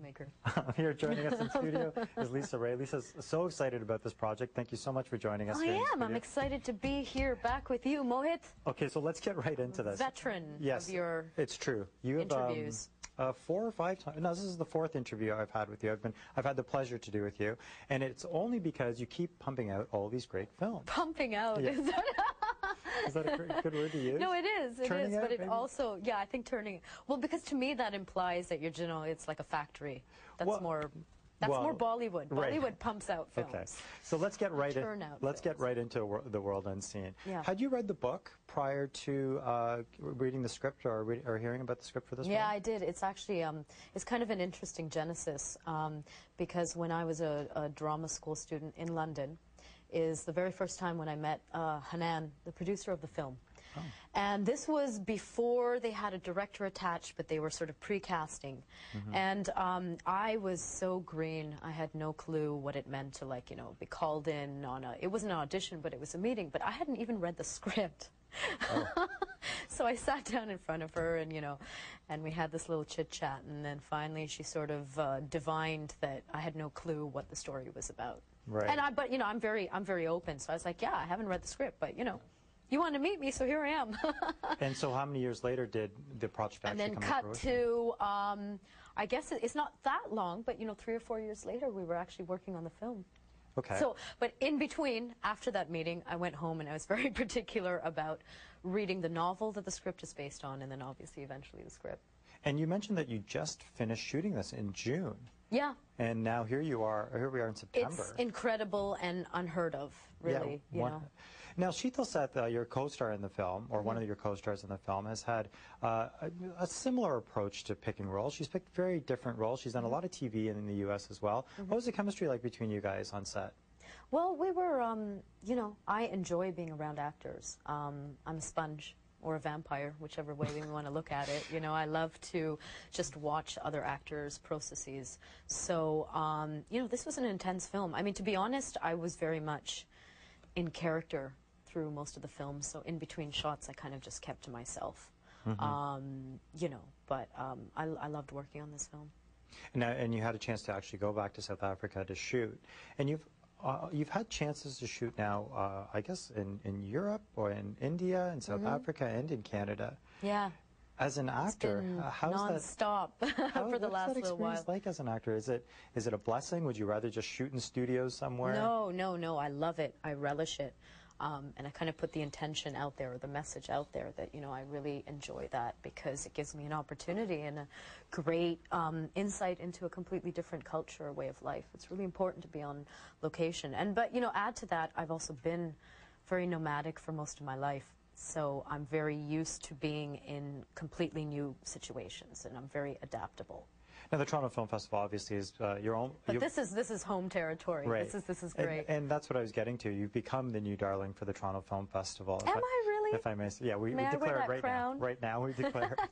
maker. Here joining us in studio is Lisa Rae. Lisa's so excited about this project. Thank you so much for joining us. I am. I'm excited to be here back with you, Mohit. Okay, so let's get right into this. Veteran yes, of your it's true. You have, interviews. 4 or 5 times. No, this is the 4th interview I've had with you. I've had the pleasure to do with you, and it's only because you keep pumping out all these great films. Pumping out. Yeah. Is that a good word to use? No, it is. It turning is, out, but it maybe? also, yeah, I think turning. Well, because to me that implies that it's like a factory. That's well, more. That's more Bollywood. Right. Bollywood pumps out films. Okay, so let's get right into The World Unseen. Yeah. Had you read the book prior to reading the script or hearing about the script for this? Yeah, one? I did. It's actually it's kind of an interesting genesis because when I was a drama school student in London, is the very first time when I met Hanan, the producer of the film. Oh. And this was before they had a director attached, but they were sort of pre-casting. Mm-hmm. And I was so green, I had no clue what it meant to, be called in on it wasn't an audition, but it was a meeting, but I hadn't even read the script. Oh. So I sat down in front of her and we had this little chit-chat, and then finally she sort of divined that I had no clue what the story was about. Right. And but I'm very open, so I was like, yeah, I haven't read the script, but you wanted to meet me, so here I am. And so how many years later did the project actually come to fruition? And then cut to, I guess it's not that long, but 3 or 4 years later, we were actually working on the film. Okay. So, but in between, after that meeting, I went home and I was very particular about reading the novel that the script is based on, and then obviously eventually the script. And you mentioned that you just finished shooting this in June. Yeah. And now here we are in September. It's incredible and unheard of, really. Yeah, Now, Sheetal Seth, your co-star in the film, or one of your co-stars in the film, has had a similar approach to picking roles. She's picked very different roles. She's done a lot of TV in the U.S. as well. What was the chemistry like between you guys on set? Well, we were, I enjoy being around actors. I'm a sponge. Or a vampire, whichever way we want to look at it. I love to just watch other actors' processes. So, this was an intense film. I mean, to be honest, I was very much in character through most of the film. So in between shots, I kind of just kept to myself. But I loved working on this film. And you had a chance to actually go back to South Africa to shoot. And you've had chances to shoot now, I guess, in Europe or in India and South Africa and in Canada. Yeah. As an actor, how's non-stop for the last little while. What's that experience like as an actor? Is it a blessing? Would you rather just shoot in studios somewhere? No. I love it. I relish it. And I kind of put the intention out there, or the message out there, that I really enjoy that, because it gives me an opportunity and a great insight into a completely different culture or way of life. It's really important to be on location. But add to that, I've also been very nomadic for most of my life, so I'm very used to being in completely new situations, and I'm very adaptable. Now, the Toronto Film Festival obviously is your own. But this is home territory. Right. This is great. And that's what I was getting to. You've become the new darling for the Toronto Film Festival. Am I really? If I may say, yeah, we declare it right now. Right now, we declare it.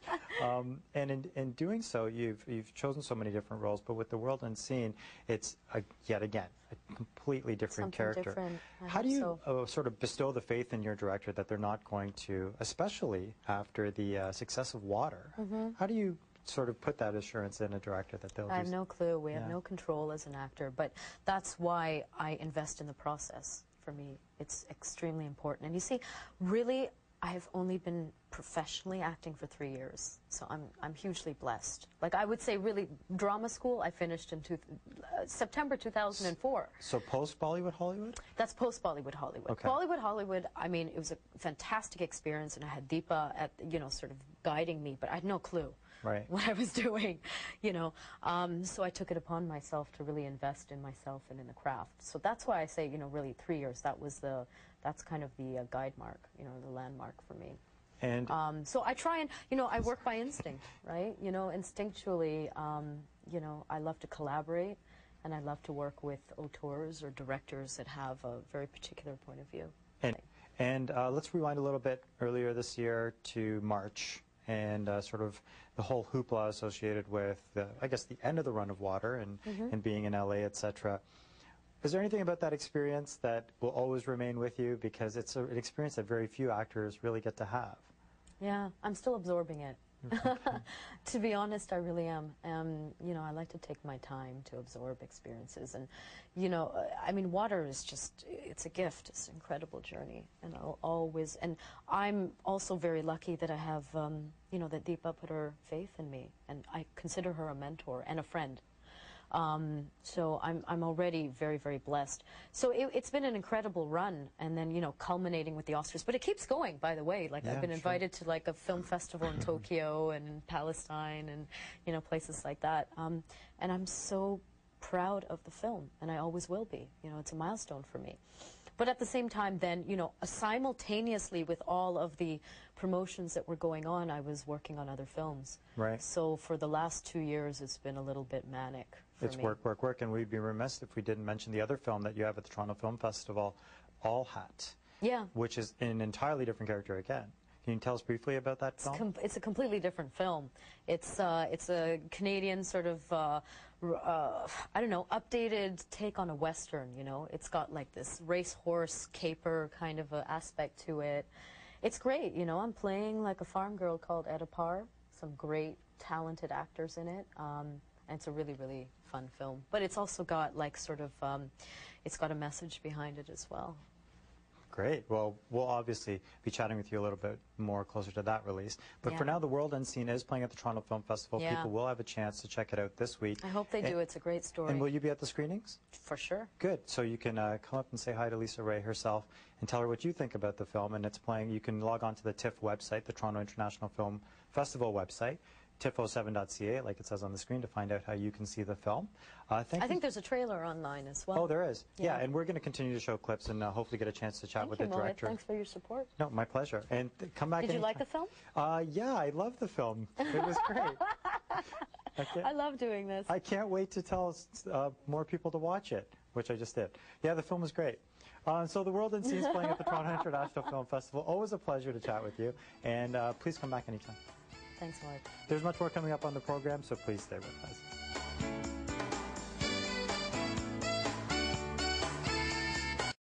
And in doing so, you've chosen so many different roles. But with The World Unseen, it's yet again a completely different character. Different. How do you sort of bestow the faith in your director that they're not going to, especially after the success of Water? How do you sort of put that assurance in a director that they'll I have no clue. We have no control as an actor, but that's why I invest in the process. For me, it's extremely important. And you see, really, I have only been professionally acting for 3 years, so I'm hugely blessed. Like, I would say, really, drama school I finished in September 2004. So post Bollywood Hollywood? That's post Bollywood Hollywood. Okay. Bollywood Hollywood, I mean, it was a fantastic experience, and I had Deepa at sort of guiding me, but I had no clue. Right. What I was doing, so I took it upon myself to really invest in myself and in the craft. So that's why I say, really 3 years. That's kind of the guide mark, the landmark for me. And so I try and, I work by instinct, right? Instinctually, I love to collaborate, and I love to work with auteurs or directors that have a very particular point of view. And let's rewind a little bit earlier this year to March, and sort of the whole hoopla associated with, I guess, the end of the run of Water and being in LA, etc. Is there anything about that experience that will always remain with you? Because it's an experience that very few actors really get to have. Yeah, I'm still absorbing it. To be honest, I really am. You know, I like to take my time to absorb experiences. And, you know, I mean, water is just, it's a gift. It's an incredible journey. And I'll always, and I'm also very lucky that I have, you know, that Deepa put her faith in me. And I consider her a mentor and a friend. So I'm already very, very blessed. So it's been an incredible run, and then, you know, culminating with the Oscars. But it keeps going, by the way. Like, yeah, I've been sure. invited to, like, a film festival in Tokyo and in Palestine and, you know, places like that. And I'm so proud of the film, and I always will be. You know, it's a milestone for me. But at the same time, then, you know, simultaneously with all of the promotions that were going on, I was working on other films. Right. So for the last 2 years, it's been a little bit manic for It's me. work, work, work, and we'd be remiss if we didn't mention the other film that you have at the Toronto Film Festival, All Hat. Yeah. Which is an entirely different character again. Can you tell us briefly about that film? It's a completely different film. It's a Canadian sort of, I don't know, updated take on a Western, you know. It's got like this racehorse caper kind of a aspect to it. It's great, you know. I'm playing like a farm girl called Etta Parr. Some great, talented actors in it. And it's a really, really fun film. But it's also got like sort of, it's got a message behind it as well. Great. Well, we'll obviously be chatting with you a little bit more closer to that release. But Yeah. for now, The World Unseen is playing at the Toronto Film Festival. Yeah. People will have a chance to check it out this week. I hope they do. It's a great story. And will you be at the screenings? For sure. Good. So you can come up and say hi to Lisa Ray herself and tell her what you think about the film. And it's playing. You can log on to the TIFF website, the Toronto International Film Festival website, tiff07.ca, like it says on the screen, to find out how you can see the film. I think there's a trailer online as well. Oh, there is. Yeah, Yeah. and we're going to continue to show clips and hopefully get a chance to chat Thank with you, the Mohit. director. Thanks for your support. No, my pleasure. And come back. Did you like the film? Yeah, I love the film. It was great. I love doing this. I can't wait to tell more people to watch it, which I just did. Yeah, the film was great. So The World Unseen is playing at the Toronto International Film Festival. Always a pleasure to chat with you. And please come back anytime. Thanks, Mohit. There's much more coming up on the program, so please stay with us.